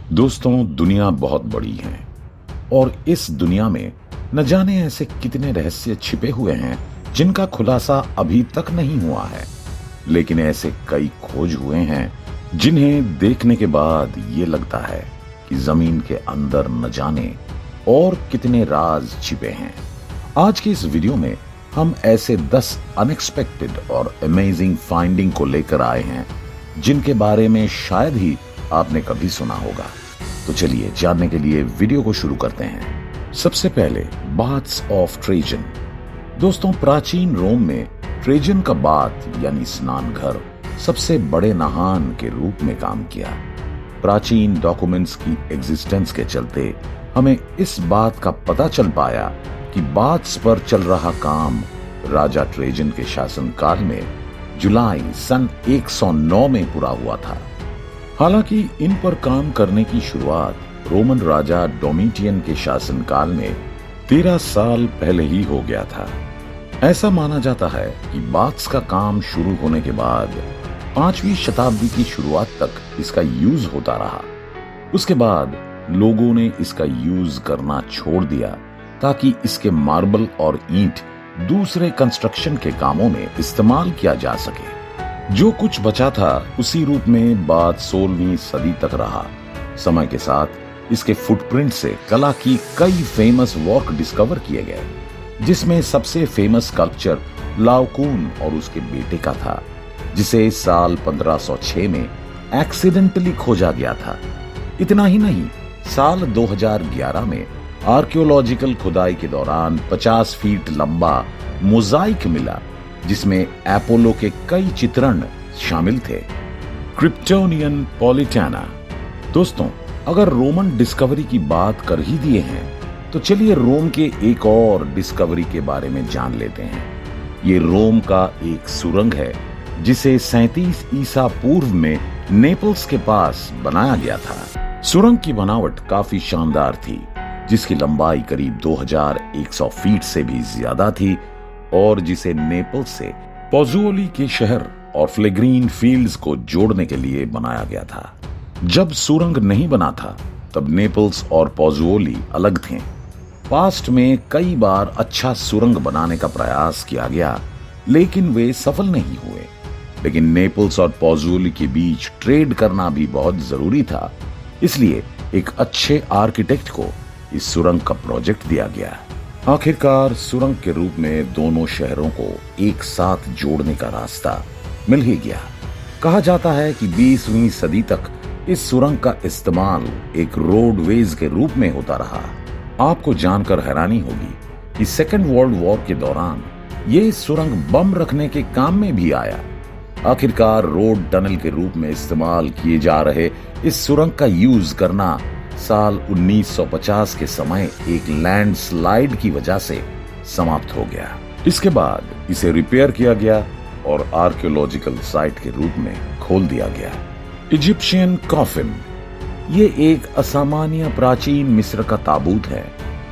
दोस्तों, दुनिया बहुत बड़ी है और इस दुनिया में न जाने ऐसे कितने रहस्य छिपे हुए हैं जिनका खुलासा अभी तक नहीं हुआ है। लेकिन ऐसे कई खोज हुए हैं जिन्हें देखने के बाद ये लगता है कि जमीन के अंदर न जाने और कितने राज छिपे हैं। आज की इस वीडियो में हम ऐसे 10 अनएक्सपेक्टेड और अमेजिंग फाइंडिंग को लेकर आए हैं जिनके बारे में शायद ही आपने कभी सुना होगा। तो चलिए जानने के लिए वीडियो को शुरू करते हैं। सबसे पहले बाथ्स ऑफ ट्रेजन। दोस्तों, प्राचीन रोम में ट्रेजन का बाथ यानी स्नान घर सबसे बड़े नहान के रूप में काम किया। प्राचीन डॉक्यूमेंट्स की एग्जिस्टेंस के चलते हमें इस बात का पता चल पाया कि बाथ्स पर चल रहा काम राजा ट्रेजन के शासनकाल में जुलाई सन 109 में पूरा हुआ था। हालांकि इन पर काम करने की शुरुआत रोमन राजा डोमिटियन के शासनकाल में 13 साल पहले ही हो गया था। ऐसा माना जाता है कि बाथ्स का काम शुरू होने के बाद 5वीं शताब्दी की शुरुआत तक इसका यूज होता रहा। उसके बाद लोगों ने इसका यूज करना छोड़ दिया ताकि इसके मार्बल और ईंट दूसरे कंस्ट्रक्शन के कामों में इस्तेमाल किया जा सके। जो कुछ बचा था उसी रूप में बात 16वीं सदी तक रहा। समय के साथ इसके फुटप्रिंट से कला की कई फेमस वर्क डिस्कवर किए गए, जिसमें सबसे फेमस स्कल्पचर लाओकून और उसके बेटे का था, जिसे साल 1506 में एक्सीडेंटली खोजा गया था। इतना ही नहीं, साल 2011 में आर्कियोलॉजिकल खुदाई के दौरान 50 फीट लंबा मोजाइक मिला जिसमें एपोलो के कई चित्रण शामिल थे। क्रिप्टोनियन पॉलिटाना। दोस्तों, अगर रोमन डिस्कवरी की बात कर ही दिए हैं तो चलिए रोम के एक और डिस्कवरी के बारे में जान लेते हैं। ये रोम का एक सुरंग है जिसे 37 ईसा पूर्व में नेपल्स के पास बनाया गया था। सुरंग की बनावट काफी शानदार थी, जिसकी लंबाई करीब 2100 फीट से भी ज्यादा थी और जिसे नेपल्स से पोजुओली के शहर और फ्लेग्रीन फील्ड्स को जोड़ने के लिए बनाया गया था। जब सुरंग नहीं बना था तब नेपल्स और पोजुओली अलग थे। पास्ट में कई बार अच्छा सुरंग बनाने का प्रयास किया गया लेकिन वे सफल नहीं हुए। लेकिन नेपल्स और पोजुओली के बीच ट्रेड करना भी बहुत जरूरी था, इसलिए एक अच्छे आर्किटेक्ट को इस सुरंग का प्रोजेक्ट दिया गया। आखिरकार सुरंग के रूप में दोनों शहरों को एक साथ जोड़ने का रास्ता मिल ही गया। कहा जाता है कि 20वीं सदी तक इस सुरंग का इस्तेमाल एक रोडवेज के रूप में होता रहा। आपको जानकर हैरानी होगी कि सेकेंड वर्ल्ड वॉर के दौरान ये सुरंग बम रखने के काम में भी आया। आखिरकार रोड टनल के रूप में इस्तेमाल किए जा रहे इस सुरंग का यूज करना साल 1950 के समय एक लैंडस्लाइड की वजह से समाप्त हो गया। इसके बाद इसे रिपेयर किया गया और आर्कियोलॉजिकल साइट के रूप में खोल दिया गया। Egyptian coffin. ये एक असामान्य प्राचीन मिस्र का ताबूत है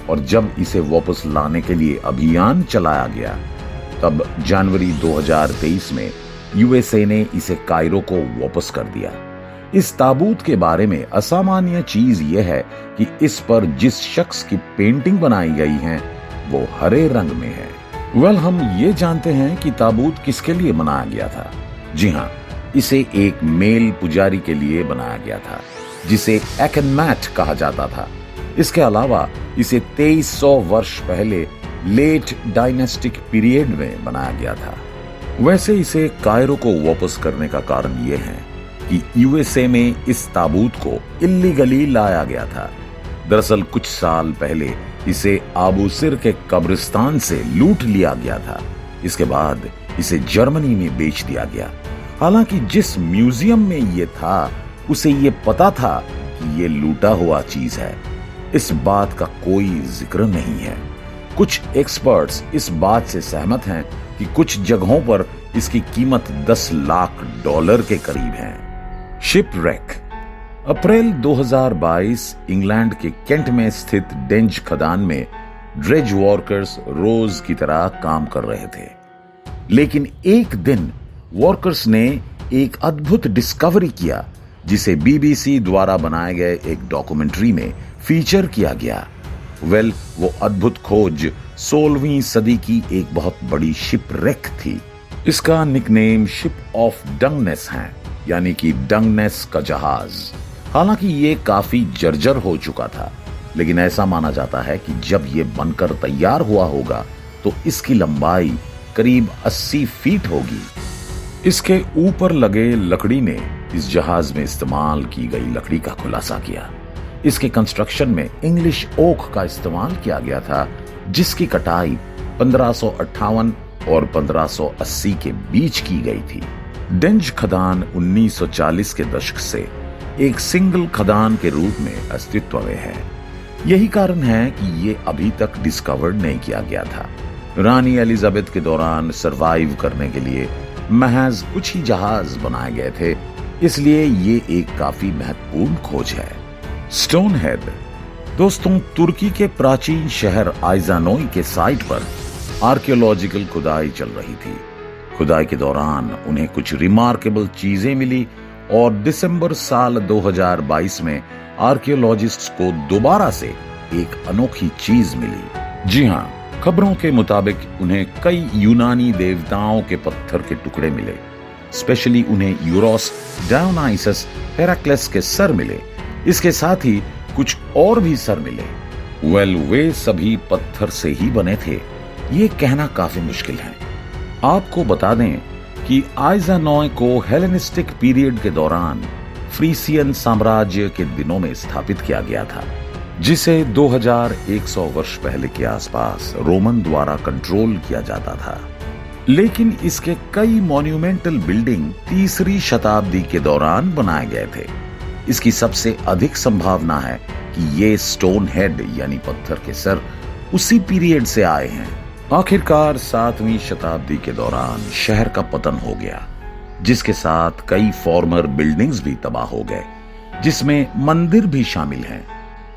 और जब इसे वापस लाने के लिए अभियान चलाया गया तब जनवरी 2023 में यूएसए ने इसे कायरो को वापस कर दिया। इस ताबूत के बारे में असामान्य चीज यह है कि इस पर जिस शख्स की पेंटिंग बनाई गई है वो हरे रंग में है। हम ये जानते हैं कि ताबूत किसके लिए बनाया गया था। जी हाँ, इसे एक मेल पुजारी के लिए बनाया गया था जिसे एकनमैट कहा जाता था। इसके अलावा इसे 2300 वर्ष पहले लेट डायनेस्टिक पीरियड में बनाया गया था। वैसे इसे कायरो को वापस करने का कारण यह है कि यूएसए में इस ताबूत को इल्लीगली लाया गया था। दरअसल कुछ साल पहले इसे आबू सिर के कब्रिस्तान से लूट लिया गया था। इसके बाद इसे जर्मनी में बेच दिया गया। हालांकि जिस म्यूजियम में ये था उसे ये पता था कि ये लूटा हुआ चीज है। इस बात का कोई जिक्र नहीं है। कुछ एक्सपर्ट्स इस बात से सहमत हैं कि कुछ जगहों पर इसकी कीमत $10 लाख के करीब है। शिपरेक। अप्रैल 2022 इंग्लैंड के केंट में स्थित डेंज खदान में ड्रेज वर्कर्स रोज की तरह काम कर रहे थे। लेकिन एक दिन वर्कर्स ने एक अद्भुत डिस्कवरी किया जिसे बीबीसी द्वारा बनाए गए एक डॉक्यूमेंट्री में फीचर किया गया। वो अद्भुत खोज 16वीं सदी की एक बहुत बड़ी शिपरेक थी। इसका निकनेम शिप ऑफ डंगनेस है, यानी कि डंगनेस का जहाज। हालांकि ये काफी जर्जर हो चुका था, लेकिन ऐसा माना जाता है कि जब ये बनकर तैयार हुआ होगा तो इसकी लंबाई करीब 80 फीट होगी। इसके ऊपर लगे लकड़ी ने इस जहाज में इस्तेमाल की गई लकड़ी का खुलासा किया। इसके कंस्ट्रक्शन में इंग्लिश ओक का इस्तेमाल किया गया था, जिसकी कटाई 1558 और 1580 के बीच की गई थी। डेंज खदान 1940 के दशक से एक सिंगल खदान के रूप में अस्तित्व में है। यही कारण है कि ये अभी तक डिस्कवर्ड नहीं किया गया था। रानी एलिजाबेथ के दौरान सरवाइव करने के लिए महज कुछ ही जहाज बनाए गए थे, इसलिए ये एक काफी महत्वपूर्ण खोज है। स्टोन हेड दोस्तों, तुर्की के प्राचीन शहर आइजानोई के साइट पर आर्कियोलॉजिकल खुदाई चल रही थी। खुदाई के दौरान उन्हें कुछ रिमार्केबल चीजें मिली और दिसंबर साल 2022 में आर्कियोलॉजिस्ट्स को दोबारा से एक अनोखी चीज मिली। जी हाँ, खबरों के मुताबिक उन्हें कई यूनानी देवताओं के पत्थर के टुकड़े मिले। स्पेशली उन्हें यूरोस, डायोनाइसस, हेराक्लेस के सर मिले। इसके साथ ही कुछ और भी सर मिले। वे सभी पत्थर से ही बने थे, ये कहना काफी मुश्किल है। आपको बता दें कि आइजानोय को हेलेनिस्टिक पीरियड के दौरान फ्रीसियन साम्राज्य के दिनों में स्थापित किया गया था, जिसे 2100 वर्ष पहले के आसपास रोमन द्वारा कंट्रोल किया जाता था। लेकिन इसके कई मॉन्यूमेंटल बिल्डिंग 3री शताब्दी के दौरान बनाए गए थे। इसकी सबसे अधिक संभावना है कि ये स्टोन हेड यानी पत्थर के सर उसी पीरियड से आए हैं। आखिरकार 7वीं शताब्दी के दौरान शहर का पतन हो गया, जिसके साथ कई फॉर्मर बिल्डिंग्स भी तबाह हो गए, जिसमें मंदिर भी शामिल हैं।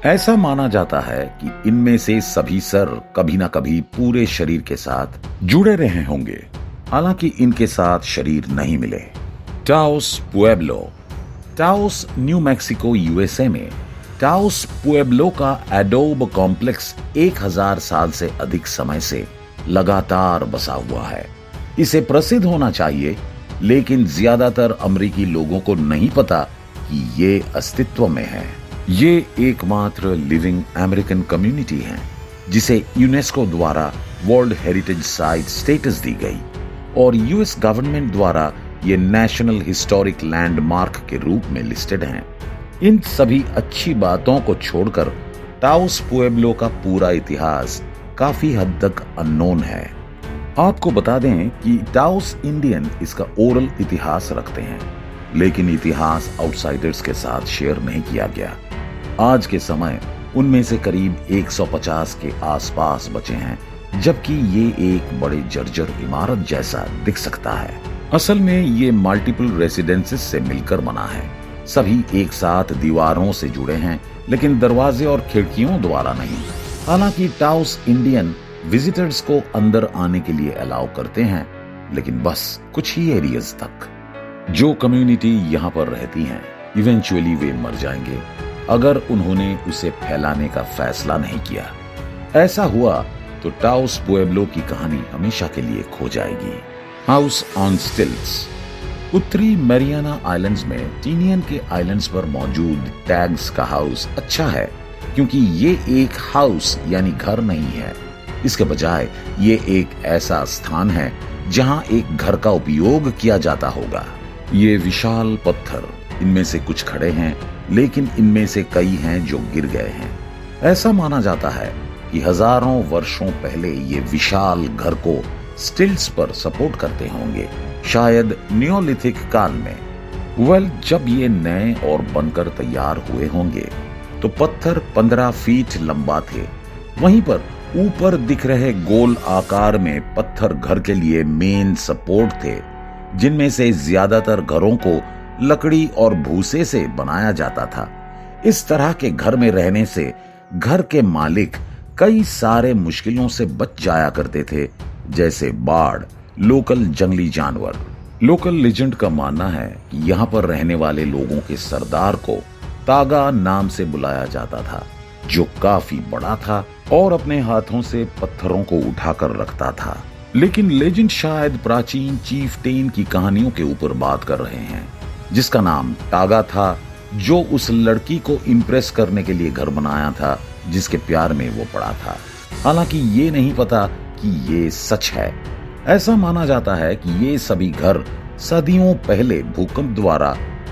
ऐसा माना जाता है कि इनमें से सभी सर कभी ना कभी पूरे शरीर के साथ जुड़े रहे होंगे, हालांकि इनके साथ शरीर नहीं मिले। टाओस पुएब्लो टाओस न्यू मैक्सिको यूएसए में टाओस पुएब्लो का एडोब कॉम्प्लेक्स 1000 साल से अधिक समय से लगातार बसा हुआ है। इसे प्रसिद्ध होना चाहिए, लेकिन ज्यादातर अमेरिकी लोगों को नहीं पता कि ये अस्तित्व में है। ये एकमात्र लिविंग अमेरिकन कम्युनिटी है जिसे यूनेस्को द्वारा वर्ल्ड हेरिटेज साइट स्टेटस दी गई और यूएस गवर्नमेंट द्वारा ये नेशनल हिस्टोरिक लैंडमार्क के रूप में लिस्टेड हैं। इन सभी अच्छी बातों को छोड़कर टाओस पुएब्लो का पूरा इतिहास काफी हद तक अननोन है। आपको बता दें कि टाओस इंडियन इसका ओरल इतिहास रखते हैं, लेकिन इतिहास आउटसाइडर्स के साथ शेयर नहीं किया गया। आज के समय उनमें से करीब 150 के आसपास बचे हैं, जबकि ये एक बड़े जर्जर इमारत जैसा दिख सकता है। असल में ये मल्टीपल रेसिडेंसेस से मिलकर बना है। सभी एक साथ दीवारों से जुड़े हैं, लेकिन दरवाजे और खिड़कियों द्वारा नहीं। हालांकि टाओस इंडियन विजिटर्स को अंदर आने के लिए अलाउ करते हैं, लेकिन बस कुछ ही एरियाज तक। जो कम्युनिटी यहाँ पर रहती हैं, इवेंचुअली वे मर जाएंगे अगर उन्होंने उसे फैलाने का फैसला नहीं किया। ऐसा हुआ तो टाओस पुएब्लो की कहानी हमेशा के लिए खो जाएगी। हाउस ऑन स्टिल्ट्स उत्तरी मैरियाना आइलैंड्स में टीनियन के आइलैंड्स पर मौजूद टैग्स का हाउस अच्छा है, क्योंकि ये एक हाउस यानी घर नहीं है। इसके बजाय ये एक ऐसा स्थान है जहां एक घर का उपयोग किया जाता होगा। ये विशाल पत्थर, इनमें से कुछ खड़े हैं, लेकिन इनमें से कई हैं जो गिर गए हैं। ऐसा माना जाता है कि हजारों वर्षों पहले ये विशाल घर को स्टिल्ट्स पर सपोर्ट करते होंगे, शायद नियोलिथिक काल में। जब ये नए और बनकर तैयार हुए होंगे तो पत्थर 15 फीट लंबा थे। वहीं पर ऊपर दिख रहे गोल आकार में पत्थर घर के लिए मेन सपोर्ट थे, जिनमें से ज्यादातर घरों को लकड़ी और भूसे से बनाया जाता था। इस तरह के घर में रहने से घर के मालिक कई सारे मुश्किलों से बच जाया करते थे, जैसे बाढ़, लोकल जंगली जानवर, लोकल लेजेंड का मानना है कि यहाँ पर रहने वाले लोगों के सरदार को तागा नाम से बुलाया जाता था, जो काफी बड़ा था और अपने हाथों से पत्थरों को उठाकर रखता था। लेकिन लेजेंड शायद प्राचीन चीफटेन की कहानियों के ऊपर बात कर रहे हैं, जिसका नाम तागा था, जो उस लड़की को इम्प्रेस करने के लिए घर बनाया था जिसके प्यार में वो पड़ा था। हालांकि ये नहीं पता कि ये सच है। ऐसा माना जाता है कि ये सभी घर सदियों पहले भूकंप द्वारा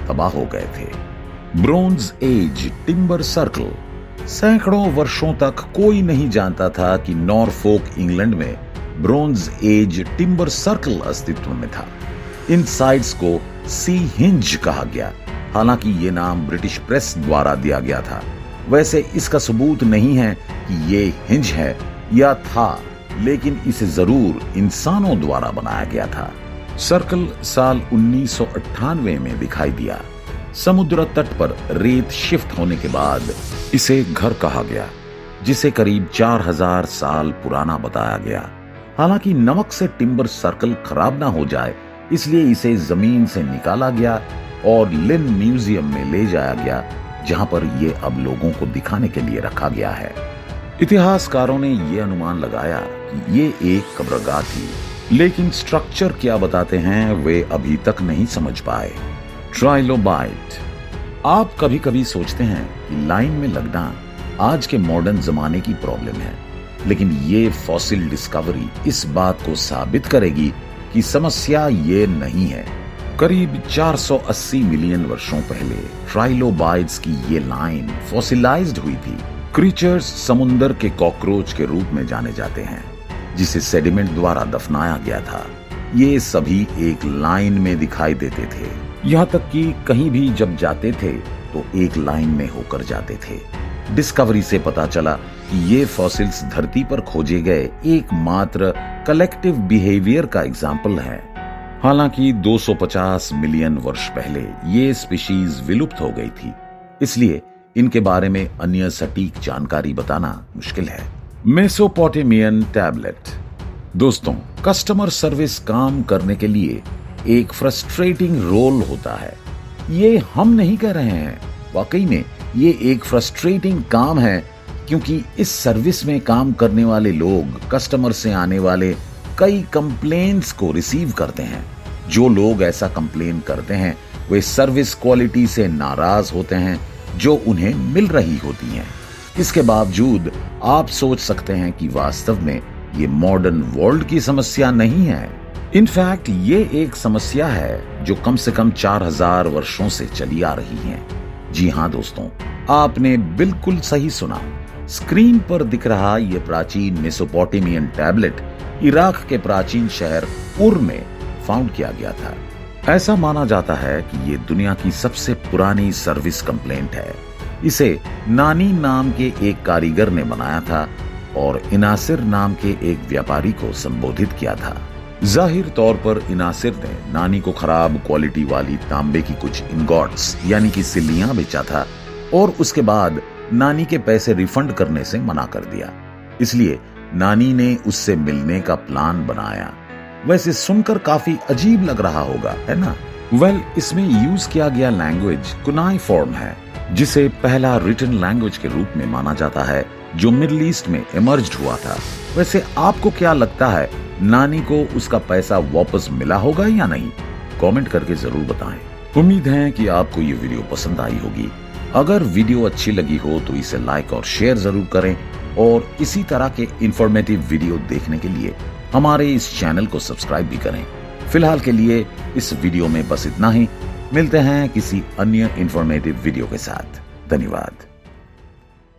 तबाह हो गए थे। Bronze as timber circle. सैकड़ों वर्षों तक कोई नहीं जानता था कि नॉरफोक इंग्लैंड में ब्रोंज एज टिम्बर सर्कल अस्तित्व में था। इन साइट्स को सी हिंज कहा गया। हालांकि ये नाम ब्रिटिश प्रेस द्वारा दिया गया था। वैसे इसका सबूत नहीं है कि ये हिंज है या था, लेकिन इसे जरूर इंसानों द्वारा बनाया गया था। सर्कल साल 1998 में दिखाई दिया। समुद्र तट पर रेत शिफ्ट होने के बाद इसे घर कहा गया, जिसे करीब 4000 साल पुराना बताया गया। हालांकि नमक से टिम्बर सर्कल खराब ना हो जाए, इसलिए इसे जमीन से निकाला गया और लिन म्यूजियम में ले जाया गया, जहां पर यह अब लोगों को दिखाने के लिए रखा गया है। इतिहासकारों ने यह अनुमान लगाया कि ये एक कब्रगाह थी, लेकिन स्ट्रक्चर क्या बताते हैं वे अभी तक नहीं समझ पाए। ट्राइलोबाइट। आप कभी कभी सोचते हैं कि लाइन में लगना आज के मॉडर्न जमाने की प्रॉब्लम है, लेकिन ये फॉसिल डिस्कवरी इस बात को साबित करेगी कि समस्या ये नहीं है। करीब 480 मिलियन वर्षों पहले ट्राइलोबाइट्स की ये लाइन फॉसिलाइज्ड हुई थी। क्रीचर्स समुंदर के कॉकरोच के रूप में जाने जाते हैं, जिसे सेडिमेंट द्वारा दफनाया गया था। ये सभी एक लाइन में दिखाई देते थे, यहाँ तक कि कहीं भी जब जाते थे तो एक लाइन में होकर जाते थे। डिस्कवरी से पता चला कि ये फॉसिल्स धरती पर खोजे गए एकमात्र कलेक्टिव बिहेवियर का एग्जाम्पल है। हालांकि 250 मिलियन वर्ष पहले ये स्पीशीज विलुप्त हो गई थी, इसलिए इनके बारे में अन्य सटीक जानकारी बताना मुश्किल है। Mesopotamian tablet. दोस्तों, कस्टमर सर्विस काम करने के लिए एक फ्रस्ट्रेटिंग रोल होता है। ये हम नहीं कह रहे हैं, वाकई में ये एक फ्रस्ट्रेटिंग काम है, क्योंकि इस सर्विस में काम करने वाले लोग कस्टमर से आने वाले कई कंप्लेंट्स को रिसीव करते हैं। जो लोग ऐसा कंप्लेन करते हैं वे सर्विस क्वालिटी से नाराज होते हैं जो उन्हें मिल रही होती हैं। इसके बावजूद आप सोच सकते हैं कि वास्तव में ये मॉडर्न वर्ल्ड की समस्या नहीं है। इनफैक्ट ये एक समस्या है जो कम से कम 4000 वर्षों से चली आ रही है। जी हाँ दोस्तों, आपने बिल्कुल सही सुना। स्क्रीन पर दिख रहा ये प्राचीन मेसोपोटामियन टैबलेट इराक के प्राचीन शहर उर में फाउंड किया गया था। ऐसा माना जाता है कि ये दुनिया की सबसे पुरानी सर्विस कंप्लेंट है। इसे नानी नाम के एक कारीगर ने बनाया था और इनासिर नाम के एक व्यापारी को संबोधित किया था। जाहिर तौर पर इनासिर ने नानी को खराब क्वालिटी वाली तांबे की कुछ इंगॉट्स यानी कि सिल्लियां बेचा था और उसके बाद नानी के पैसे रिफंड करने से मना कर दिया। इसलिए नानी ने उससे मिलने का प्लान बनाया। वैसे सुनकर काफी अजीब लग रहा होगा, है ना? वेल, इसमें यूज किया गया लैंग्वेज कुनाइफॉर्म है, जिसे पहला रिटन लैंग्वेज के रूप में माना जाता है जो मिडिल ईस्ट में इमर्ज्ड हुआ था। वैसे आपको क्या लगता है, नानी को उसका पैसा वापस मिला होगा या नहीं? कमेंट करके जरूर बताएं। उम्मीद है कि आपको ये वीडियो पसंद आई होगी। अगर वीडियो अच्छी लगी हो तो इसे लाइक और शेयर जरूर करें और इसी तरह के इंफॉर्मेटिव वीडियो देखने के लिए हमारे इस चैनल को सब्सक्राइब भी करें। फिलहाल के लिए इस वीडियो में बस इतना ही। मिलते हैं किसी अन्य इंफॉर्मेटिव वीडियो के साथ। धन्यवाद।